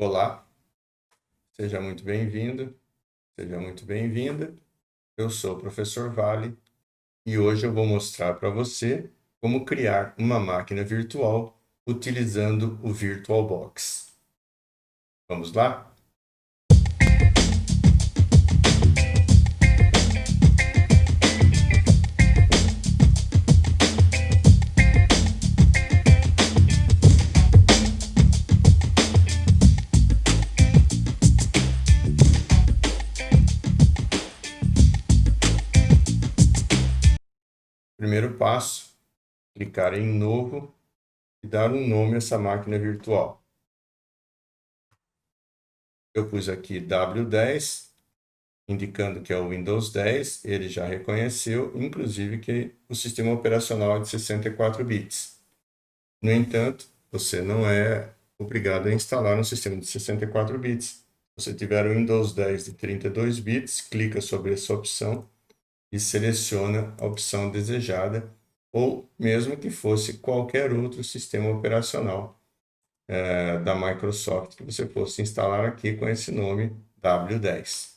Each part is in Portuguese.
Olá, seja muito bem-vindo, seja muito bem-vinda. Eu sou o professor Vale e hoje eu vou mostrar para você como criar uma máquina virtual utilizando o VirtualBox. Vamos lá? Primeiro passo, clicar em Novo e dar um nome a essa máquina virtual. Eu pus aqui W10, indicando que é o Windows 10, ele já reconheceu, inclusive, que o sistema operacional é de 64 bits. No entanto, você não é obrigado a instalar um sistema de 64 bits. Se você tiver o Windows 10 de 32 bits, clica sobre essa opção e seleciona a opção desejada, ou mesmo que fosse qualquer outro sistema operacional da Microsoft que você fosse instalar aqui com esse nome W10.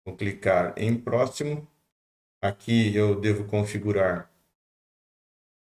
Vou clicar em Próximo. Aqui eu devo configurar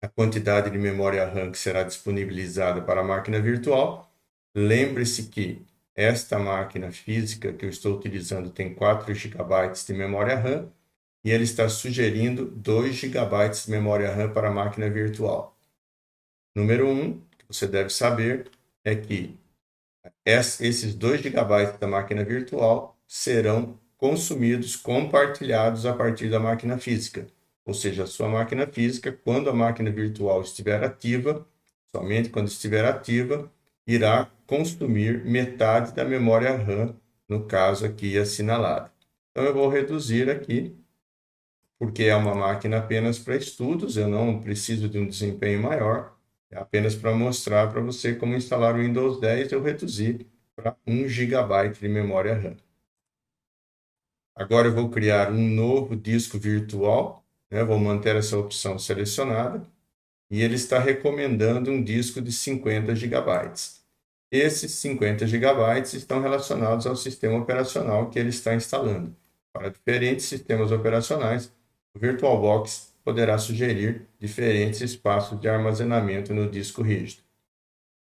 a quantidade de memória RAM que será disponibilizada para a máquina virtual. Lembre-se que esta máquina física que eu estou utilizando tem 4 GB de memória RAM e ele está sugerindo 2 GB de memória RAM para a máquina virtual. Número 1, que você deve saber, é que esses 2 GB da máquina virtual serão consumidos, compartilhados a partir da máquina física. Ou seja, a sua máquina física, quando a máquina virtual estiver ativa, somente quando estiver ativa, irá consumir metade da memória RAM, no caso aqui assinalado. Então, eu vou reduzir aqui, porque é uma máquina apenas para estudos, eu não preciso de um desempenho maior, é apenas para mostrar para você como instalar o Windows 10, eu reduzi para 1 GB de memória RAM. Agora eu vou criar um novo disco virtual, vou manter essa opção selecionada, e ele está recomendando um disco de 50 GB. Esses 50 GB estão relacionados ao sistema operacional que ele está instalando. Para diferentes sistemas operacionais, o VirtualBox poderá sugerir diferentes espaços de armazenamento no disco rígido.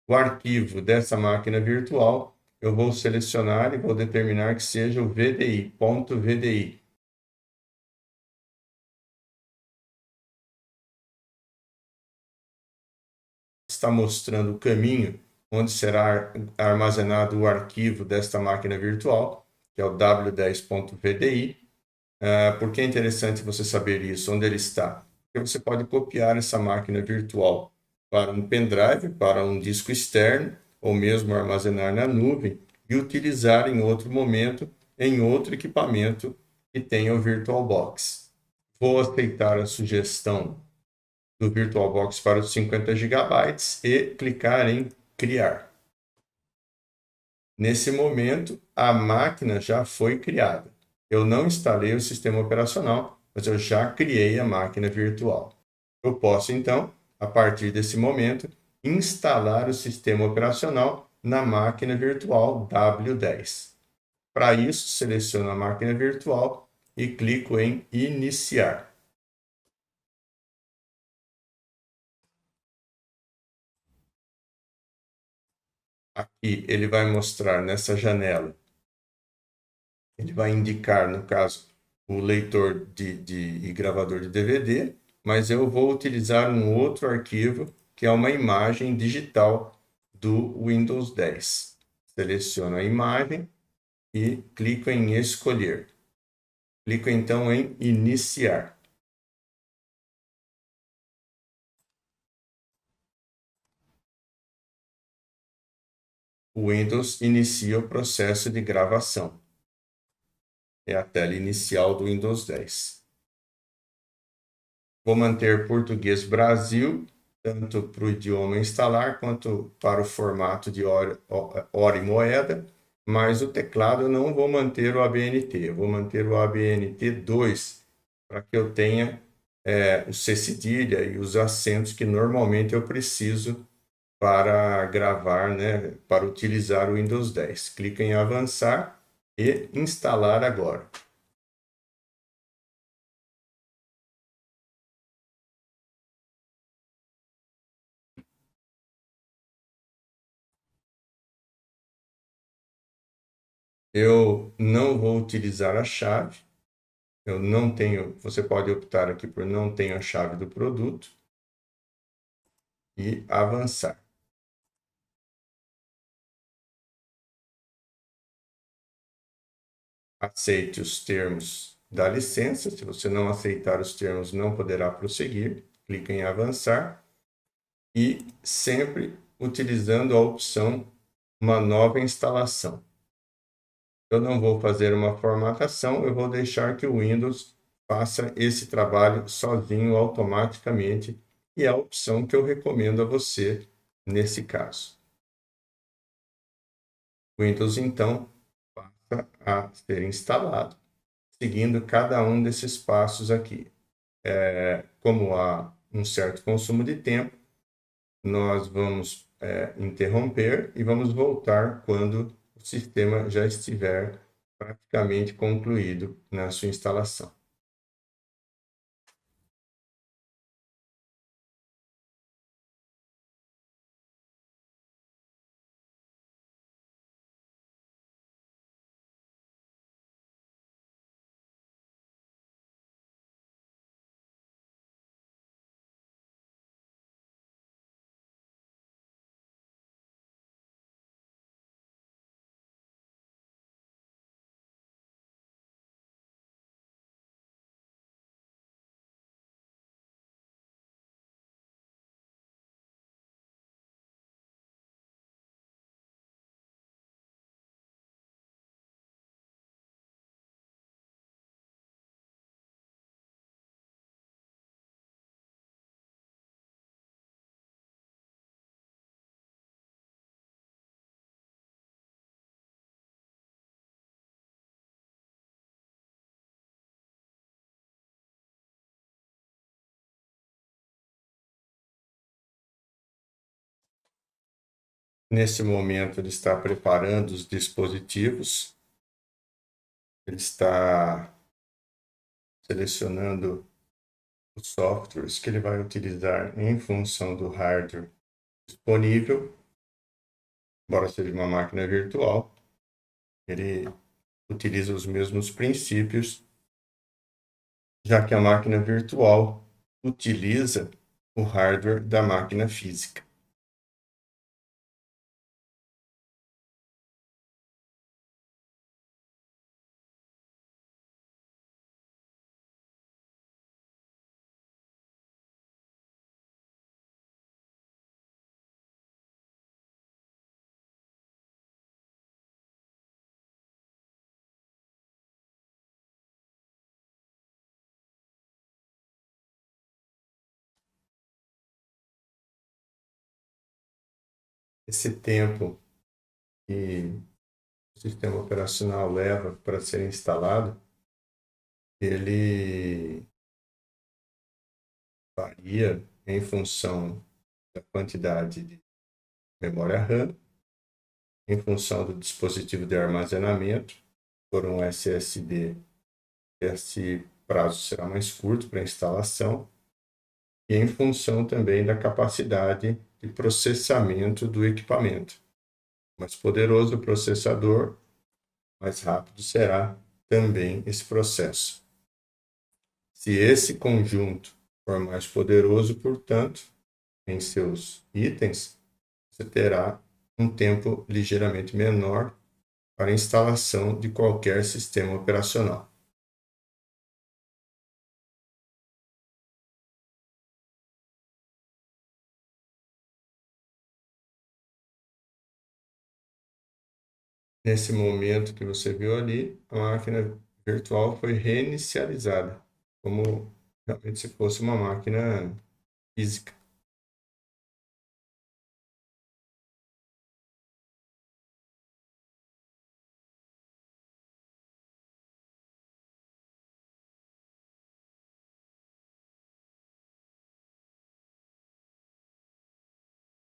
O arquivo dessa máquina virtual, eu vou selecionar e vou determinar que seja o VDI.VDI. Está mostrando o caminho onde será armazenado o arquivo desta máquina virtual, que é o W10.VDI. Por que é interessante você saber isso, onde ele está? Porque você pode copiar essa máquina virtual para um pendrive, para um disco externo, ou mesmo armazenar na nuvem e utilizar em outro momento em outro equipamento que tenha o VirtualBox. Vou aceitar a sugestão do VirtualBox para os 50 GB e clicar em Criar. Nesse momento, a máquina já foi criada. Eu não instalei o sistema operacional, mas eu já criei a máquina virtual. Eu posso, então, a partir desse momento, instalar o sistema operacional na máquina virtual W10. Para isso, seleciono a máquina virtual e clico em Iniciar. Aqui ele vai mostrar nessa janela, ele vai indicar, no caso, o leitor e gravador de DVD, mas eu vou utilizar um outro arquivo, que é uma imagem digital do Windows 10. Seleciono a imagem e clico em Escolher. Clico então em Iniciar. O Windows inicia o processo de gravação. É a tela inicial do Windows 10. Vou manter português Brasil, tanto para o idioma instalar, quanto para o formato de hora e moeda, mas o teclado eu não vou manter o ABNT, eu vou manter o ABNT 2, para que eu tenha o C cedilha e os acentos que normalmente eu preciso para gravar, né, para utilizar o Windows 10. Clica em avançar e instalar agora. Eu não vou utilizar a chave. Eu não tenho, você pode optar aqui por não tenho a chave do produto e avançar. Aceite os termos da licença. Se você não aceitar os termos, não poderá prosseguir. Clique em avançar e sempre utilizando a opção uma nova instalação. Eu não vou fazer uma formatação, eu vou deixar que o Windows faça esse trabalho sozinho, automaticamente, e é a opção que eu recomendo a você nesse caso. O Windows, então, passa a ser instalado, seguindo cada um desses passos aqui. Como há um certo consumo de tempo, nós vamos interromper e vamos voltar quando o sistema já estiver praticamente concluído na sua instalação. Nesse momento, ele está preparando os dispositivos, ele está selecionando os softwares que ele vai utilizar em função do hardware disponível, embora seja uma máquina virtual, ele utiliza os mesmos princípios, já que a máquina virtual utiliza o hardware da máquina física. Esse tempo que o sistema operacional leva para ser instalado, ele varia em função da quantidade de memória RAM, em função do dispositivo de armazenamento. Por um SSD, esse prazo será mais curto para instalação, e em função também da capacidade de processamento do equipamento. Mais poderoso o processador, mais rápido será também esse processo. Se esse conjunto for mais poderoso, portanto, em seus itens, você terá um tempo ligeiramente menor para a instalação de qualquer sistema operacional. Nesse momento que você viu ali, a máquina virtual foi reinicializada, como realmente se fosse uma máquina física.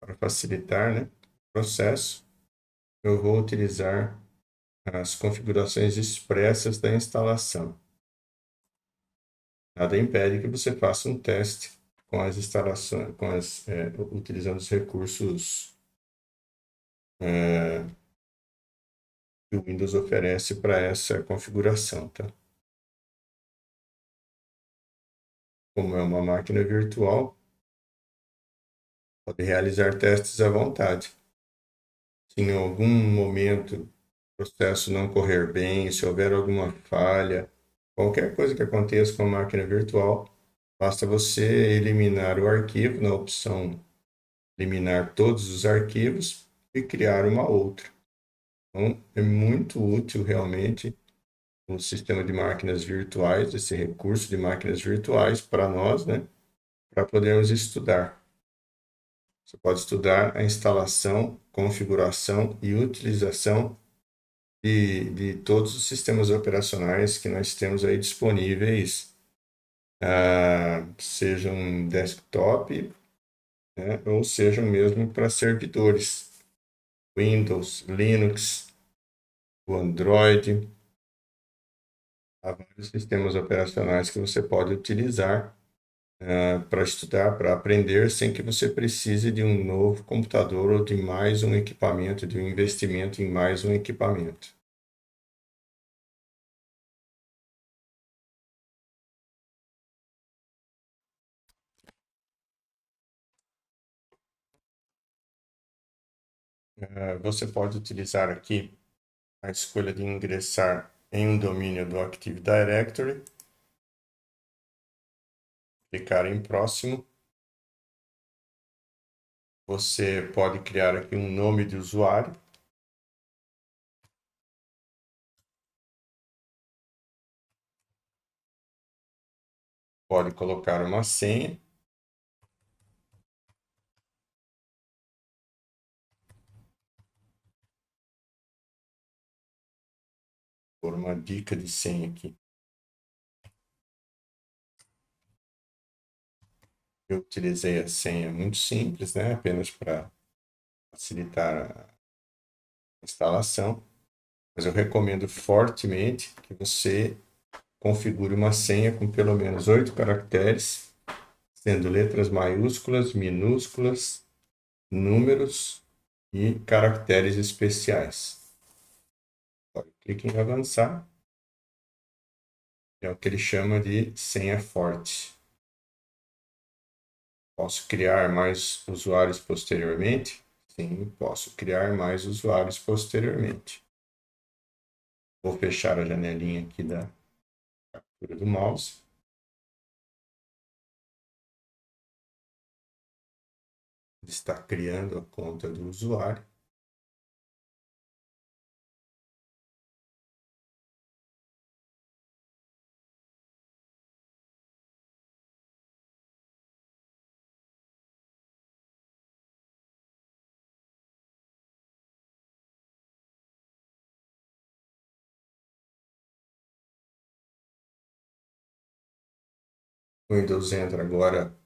para facilitar, né, o processo, eu vou utilizar as configurações expressas da instalação. Nada impede que você faça um teste com as instalações, utilizando os recursos que o Windows oferece para essa configuração, tá? Como é uma máquina virtual, pode realizar testes à vontade. Se em algum momento o processo não correr bem, se houver alguma falha, qualquer coisa que aconteça com a máquina virtual, basta você eliminar o arquivo na opção eliminar todos os arquivos e criar uma outra. Então, é muito útil realmente o sistema de máquinas virtuais, esse recurso de máquinas virtuais para nós, né? Para podermos estudar. Você pode estudar a instalação, configuração e utilização de todos os sistemas operacionais que nós temos aí disponíveis, sejam desktop, né, ou sejam mesmo para servidores, Windows, Linux, o Android. Há vários sistemas operacionais que você pode utilizar para estudar, para aprender, sem que você precise de um novo computador ou de mais um equipamento, de um investimento em mais um equipamento. Você pode utilizar aqui a escolha de ingressar em um domínio do Active Directory, clicar em próximo. Você pode criar aqui um nome de usuário. Pode colocar uma senha. Por uma dica de senha aqui. Eu utilizei a senha muito simples, né? Apenas para facilitar a instalação. Mas eu recomendo fortemente que você configure uma senha com pelo menos 8 caracteres, sendo letras maiúsculas, minúsculas, números e caracteres especiais. Agora, clique em avançar. É o que ele chama de senha forte. Posso criar mais usuários posteriormente? Sim, posso criar mais usuários posteriormente. Vou fechar a janelinha aqui da captura do mouse. Está criando a conta do usuário. O Windows entra agora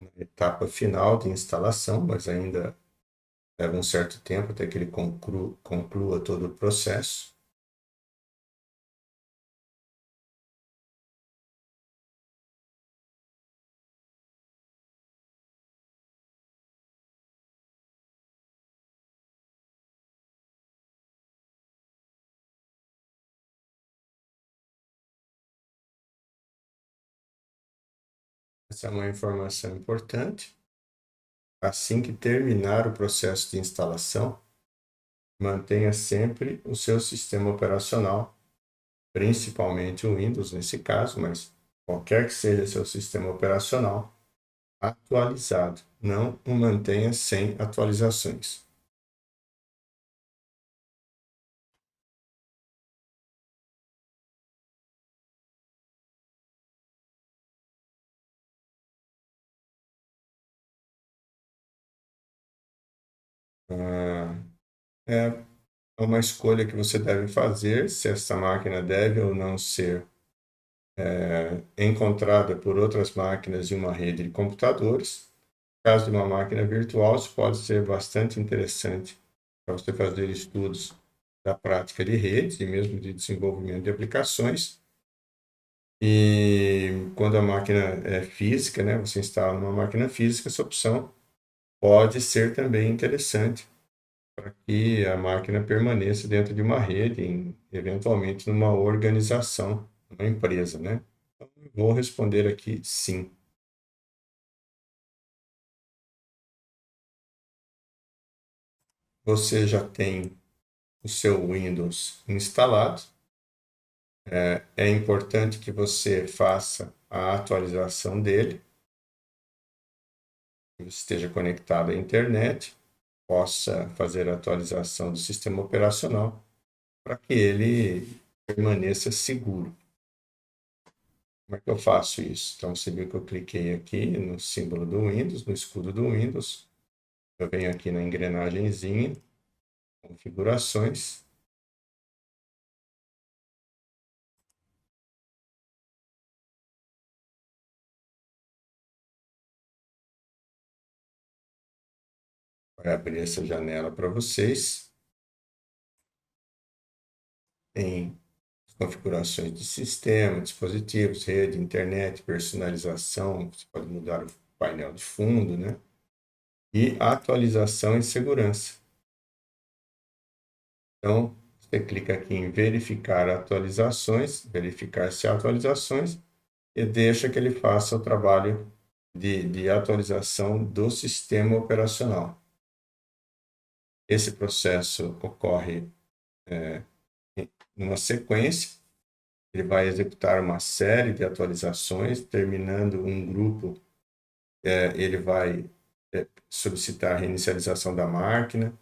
na etapa final de instalação, mas ainda leva um certo tempo até que ele conclua todo o processo. Essa é uma informação importante. Assim que terminar o processo de instalação, mantenha sempre o seu sistema operacional, principalmente o Windows nesse caso, mas qualquer que seja seu sistema operacional, atualizado. Não o mantenha sem atualizações. É uma escolha que você deve fazer se essa máquina deve ou não ser encontrada por outras máquinas em uma rede de computadores. caso de uma máquina virtual, isso pode ser bastante interessante para você fazer estudos da prática de redes e mesmo de desenvolvimento de aplicações. E quando a máquina é física, né, você instala uma máquina física, essa opção pode ser também interessante para que a máquina permaneça dentro de uma rede, eventualmente numa organização, uma empresa, né? Então, vou responder aqui sim. Você já tem o seu Windows instalado. É importante que você faça a atualização dele, que você esteja conectado à internet, possa fazer a atualização do sistema operacional para que ele permaneça seguro. Como é que eu faço isso? Então, você viu que eu cliquei aqui no símbolo do Windows, no escudo do Windows. Eu venho aqui na engrenagemzinha, configurações. Vai abrir essa janela para vocês. Tem configurações de sistema, dispositivos, rede, internet, personalização. Você pode mudar o painel de fundo, né? E atualização e segurança. Então, você clica aqui em verificar atualizações, verificar se há atualizações, e deixa que ele faça o trabalho de atualização do sistema operacional. Esse processo ocorre numa sequência, ele vai executar uma série de atualizações, terminando um grupo, ele vai solicitar a reinicialização da máquina,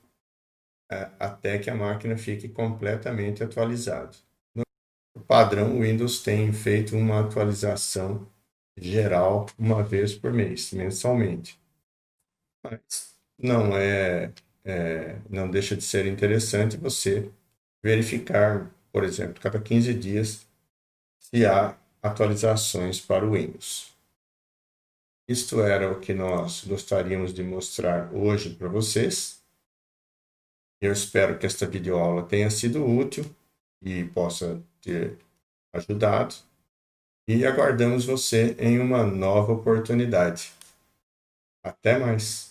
até que a máquina fique completamente atualizada. No padrão, o Windows tem feito uma atualização geral uma vez por mês, mensalmente. Mas não deixa de ser interessante você verificar, por exemplo, cada 15 dias, se há atualizações para o Windows. Isto era o que nós gostaríamos de mostrar hoje para vocês. Eu espero que esta videoaula tenha sido útil e possa ter ajudado. E aguardamos você em uma nova oportunidade. Até mais!